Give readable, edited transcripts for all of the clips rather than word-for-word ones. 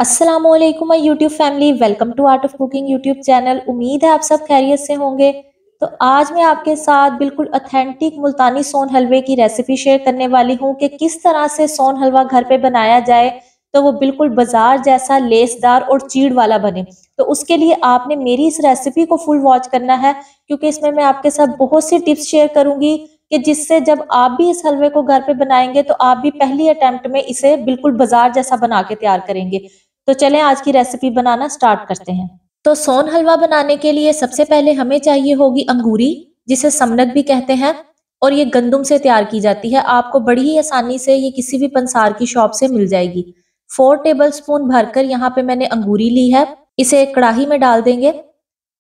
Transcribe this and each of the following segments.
अस्सलामुअलैकुम my YouTube family, welcome to art of cooking YouTube channel. उम्मीद है आप सब खैरियत से होंगे। तो आज मैं आपके साथ बिल्कुल ऑथेंटिक मुल्तानी सोन हलवे की रेसिपी शेयर करने वाली हूँ कि किस तरह से सोन हलवा घर पे बनाया जाए तो वो बिल्कुल बाजार जैसा लेसदार और चीड़ वाला बने। तो उसके लिए आपने मेरी इस रेसिपी को फुल वॉच करना है, क्योंकि इसमें मैं आपके साथ बहुत सी टिप्स शेयर करूंगी कि जिससे जब आप भी इस हलवे को घर पे बनाएंगे तो आप भी पहली अटेम्प्ट में इसे बिल्कुल बाजार जैसा बना के तैयार करेंगे। तो चलें आज की रेसिपी बनाना स्टार्ट करते हैं। तो सोन हलवा बनाने के लिए सबसे पहले हमें चाहिए होगी अंगूरी, जिसे समनक भी कहते हैं, और ये गंदुम से तैयार की जाती है। आपको बड़ी ही आसानी से ये किसी भी पंसार की शॉप से मिल जाएगी। 4 टेबल स्पून भरकर यहाँ पे मैंने अंगूरी ली है। इसे एक कढ़ाई में डाल देंगे।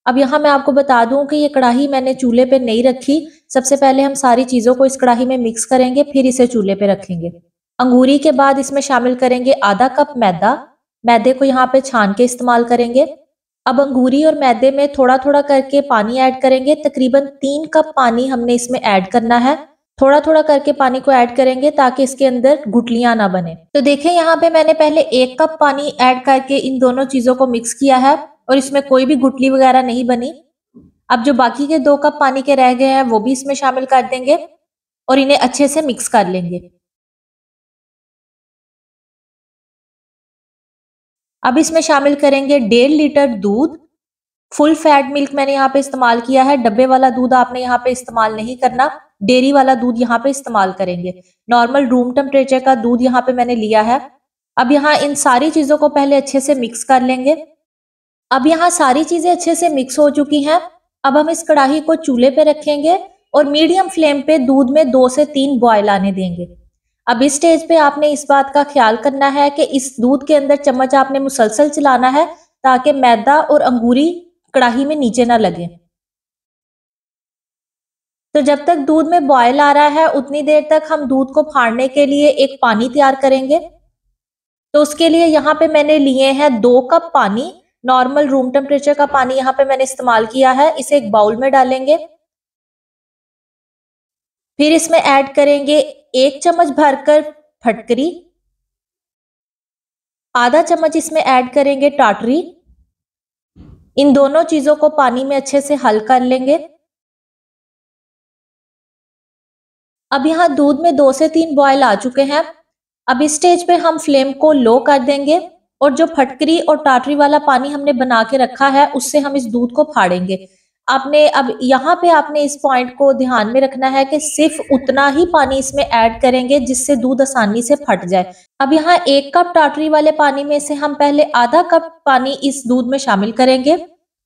अब यहाँ मैं आपको बता दूं कि ये कढ़ाई मैंने चूल्हे पे नहीं रखी। सबसे पहले हम सारी चीजों को इस कढ़ाई में मिक्स करेंगे, फिर इसे चूल्हे पे रखेंगे। अंगूरी के बाद इसमें शामिल करेंगे आधा कप मैदा। मैदे को यहाँ पे छान के इस्तेमाल करेंगे। अब अंगूरी और मैदे में थोड़ा थोड़ा करके पानी ऐड करेंगे। तकरीबन 3 कप पानी हमने इसमें ऐड करना है। थोड़ा थोड़ा करके पानी को ऐड करेंगे ताकि इसके अंदर गुठलियां ना बने। तो देखें यहाँ पे मैंने पहले 1 कप पानी ऐड करके इन दोनों चीजों को मिक्स किया है और इसमें कोई भी गुठली वगैरह नहीं बनी। अब जो बाकी के 2 कप पानी के रह गए हैं वो भी इसमें शामिल कर देंगे और इन्हें अच्छे से मिक्स कर लेंगे। अब इसमें शामिल करेंगे 1.5 लीटर दूध। फुल फैट मिल्क मैंने यहाँ पे इस्तेमाल किया है। डब्बे वाला दूध आपने यहाँ पे इस्तेमाल नहीं करना, डेयरी वाला दूध यहाँ पे इस्तेमाल करेंगे। नॉर्मल रूम टेम्परेचर का दूध यहाँ पे मैंने लिया है। अब यहाँ इन सारी चीजों को पहले अच्छे से मिक्स कर लेंगे। अब यहाँ सारी चीजें अच्छे से मिक्स हो चुकी हैं। अब हम इस कढ़ाई को चूल्हे पे रखेंगे और मीडियम फ्लेम पे दूध में 2 से 3 बॉयल आने देंगे। अब इस स्टेज पे आपने इस बात का ख्याल करना है कि इस दूध के अंदर चम्मच आपने मुसलसल चलाना है ताकि मैदा और अंगूरी कढ़ाई में नीचे ना लगे। तो जब तक दूध में बॉयल आ रहा है उतनी देर तक हम दूध को फाड़ने के लिए एक पानी तैयार करेंगे। तो उसके लिए यहाँ पे मैंने लिए हैं 2 कप पानी। नॉर्मल रूम टेम्परेचर का पानी यहाँ पे मैंने इस्तेमाल किया है। इसे एक बाउल में डालेंगे। फिर इसमें ऐड करेंगे 1 चम्मच भरकर फटकरी। आधा चम्मच इसमें ऐड करेंगे टाटरी। इन दोनों चीजों को पानी में अच्छे से हल कर लेंगे। अब यहाँ दूध में 2 से 3 बॉयल आ चुके हैं। अब इस स्टेज पे हम फ्लेम को लो कर देंगे और जो फटकरी और टाटरी वाला पानी हमने बना के रखा है उससे हम इस दूध को फाड़ेंगे। आपने अब यहाँ पे आपने इस पॉइंट को ध्यान में रखना है कि सिर्फ उतना ही पानी इसमें ऐड करेंगे जिससे दूध आसानी से फट जाए। अब यहाँ 1 कप टाटरी वाले पानी में से हम पहले आधा कप पानी इस दूध में शामिल करेंगे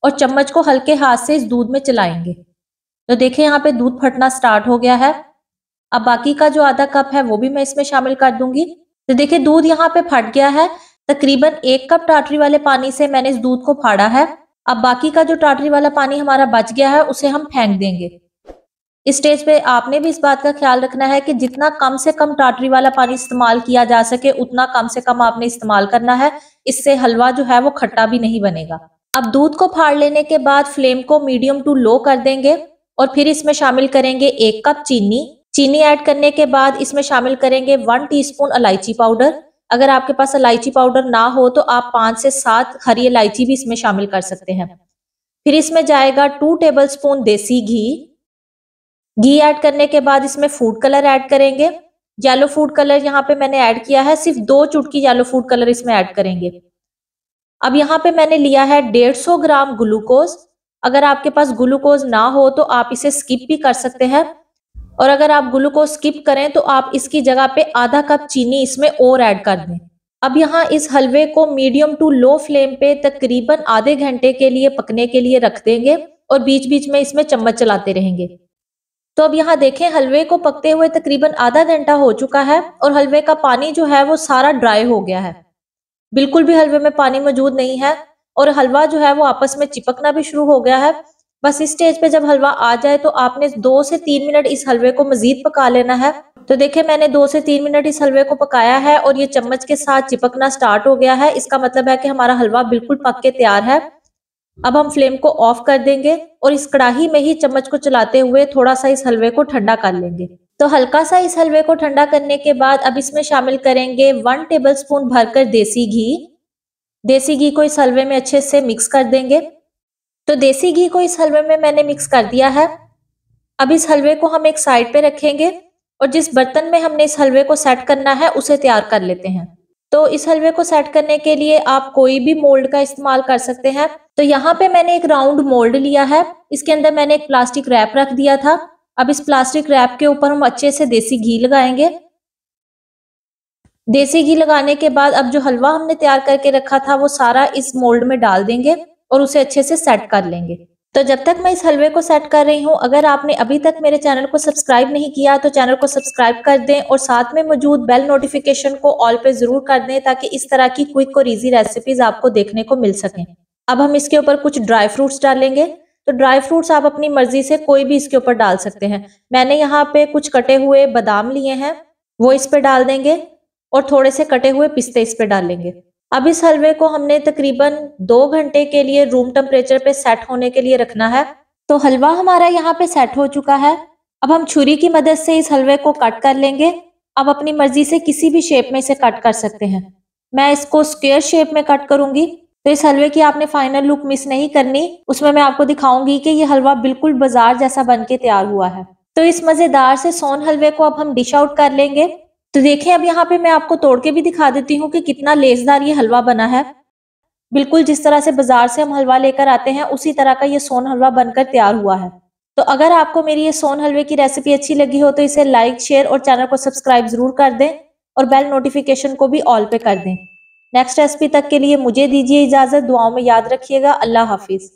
और चम्मच को हल्के हाथ से इस दूध में चलाएंगे। तो देखिए यहाँ पे दूध फटना स्टार्ट हो गया है। अब बाकी का जो आधा कप है वो भी मैं इसमें शामिल कर दूंगी। तो देखिए दूध यहाँ पे फट गया है। तकरीबन 1 कप टाटरी वाले पानी से मैंने इस दूध को फाड़ा है। अब बाकी का जो टाटरी वाला पानी हमारा बच गया है उसे हम फेंक देंगे। इस स्टेज पे आपने भी इस बात का ख्याल रखना है कि जितना कम से कम टाटरी वाला पानी इस्तेमाल किया जा सके उतना कम से कम आपने इस्तेमाल करना है। इससे हलवा जो है वो खट्टा भी नहीं बनेगा। अब दूध को फाड़ लेने के बाद फ्लेम को मीडियम टू लो कर देंगे और फिर इसमें शामिल करेंगे 1 कप चीनी। चीनी ऐड करने के बाद इसमें शामिल करेंगे 1 टीस्पून इलायची पाउडर। अगर आपके पास इलायची पाउडर ना हो तो आप 5 से 7 हरी इलायची भी इसमें शामिल कर सकते हैं। फिर इसमें जाएगा 2 टेबल स्पून देसी घी। घी ऐड करने के बाद इसमें फूड कलर ऐड करेंगे। येलो फूड कलर यहाँ पे मैंने ऐड किया है, सिर्फ 2 चुटकी येलो फूड कलर इसमें ऐड करेंगे। अब यहाँ पे मैंने लिया है 150 ग्राम ग्लूकोज। अगर आपके पास ग्लूकोज ना हो तो आप इसे स्किप भी कर सकते हैं, और अगर आप ग्लूकोज स्किप करें तो आप इसकी जगह पे आधा कप चीनी इसमें और ऐड कर दें। अब यहाँ इस हलवे को मीडियम टू लो फ्लेम पे तकरीबन आधे घंटे के लिए पकने के लिए रख देंगे और बीच बीच में इसमें चम्मच चलाते रहेंगे। तो अब यहाँ देखें हलवे को पकते हुए तकरीबन आधा घंटा हो चुका है और हलवे का पानी जो है वो सारा ड्राई हो गया है। बिल्कुल भी हलवे में पानी मौजूद नहीं है और हलवा जो है वो आपस में चिपकना भी शुरू हो गया है। बस इस स्टेज पे जब हलवा आ जाए तो आपने 2 से 3 मिनट इस हलवे को मजीद पका लेना है। तो देखिए मैंने 2 से 3 मिनट इस हलवे को पकाया है और ये चम्मच के साथ चिपकना स्टार्ट हो गया है। इसका मतलब है कि हमारा हलवा बिल्कुल पक के तैयार है। अब हम फ्लेम को ऑफ कर देंगे और इस कढ़ाई में ही चम्मच को चलाते हुए थोड़ा सा इस हलवे को ठंडा कर लेंगे। तो हल्का सा इस हलवे को ठंडा करने के बाद अब इसमें शामिल करेंगे 1 टेबल स्पून भरकर देसी घी। देसी घी को इस हलवे में अच्छे से मिक्स कर देंगे। तो देसी घी को इस हलवे में मैंने मिक्स कर दिया है। अब इस हलवे को हम एक साइड पे रखेंगे और जिस बर्तन में हमने इस हलवे को सेट करना है उसे तैयार कर लेते हैं। तो इस हलवे को सेट करने के लिए आप कोई भी मोल्ड का इस्तेमाल कर सकते हैं। तो यहाँ पे मैंने एक राउंड मोल्ड लिया है, इसके अंदर मैंने एक प्लास्टिक रैप रख दिया था। अब इस प्लास्टिक रैप के ऊपर हम अच्छे से देसी घी लगाएंगे। देसी घी लगाने के बाद अब जो हलवा हमने तैयार करके रखा था वो सारा इस मोल्ड में डाल देंगे और उसे अच्छे से सेट कर लेंगे। तो जब तक मैं इस हलवे को सेट कर रही हूँ, अगर आपने अभी तक मेरे चैनल को सब्सक्राइब नहीं किया तो चैनल को सब्सक्राइब कर दें और साथ में मौजूद बेल नोटिफिकेशन को ऑल पे जरूर कर दें ताकि इस तरह की क्विक और इजी रेसिपीज आपको देखने को मिल सकें। अब हम इसके ऊपर कुछ ड्राई फ्रूट्स डालेंगे। तो ड्राई फ्रूट्स आप अपनी मर्जी से कोई भी इसके ऊपर डाल सकते हैं। मैंने यहाँ पे कुछ कटे हुए बादाम लिए हैं, वो इस पे डाल देंगे और थोड़े से कटे हुए पिस्ते इस पे डालेंगे। अब इस हलवे को हमने तकरीबन 2 घंटे के लिए रूम टेम्परेचर पे सेट होने के लिए रखना है। तो हलवा हमारा यहाँ पे सेट हो चुका है। अब हम छुरी की मदद से इस हलवे को कट कर लेंगे। अब अपनी मर्जी से किसी भी शेप में इसे कट कर सकते हैं। मैं इसको स्क्वायर शेप में कट करूंगी। तो इस हलवे की आपने फाइनल लुक मिस नहीं करनी, उसमें मैं आपको दिखाऊंगी कि ये हलवा बिल्कुल बाजार जैसा बन के तैयार हुआ है। तो इस मजेदार से सोन हलवे को अब हम डिश आउट कर लेंगे। तो देखें, अब यहाँ पे मैं आपको तोड़ के भी दिखा देती हूँ कि कितना लेसदार ये हलवा बना है। बिल्कुल जिस तरह से बाजार से हम हलवा लेकर आते हैं उसी तरह का ये सोन हलवा बनकर तैयार हुआ है। तो अगर आपको मेरी ये सोन हलवे की रेसिपी अच्छी लगी हो तो इसे लाइक, शेयर और चैनल को सब्सक्राइब जरूर कर दें और बेल नोटिफिकेशन को भी ऑल पे कर दें। नेक्स्ट रेसिपी तक के लिए मुझे दीजिए इजाजत। दुआओं में याद रखिएगा। अल्लाह हाफिज।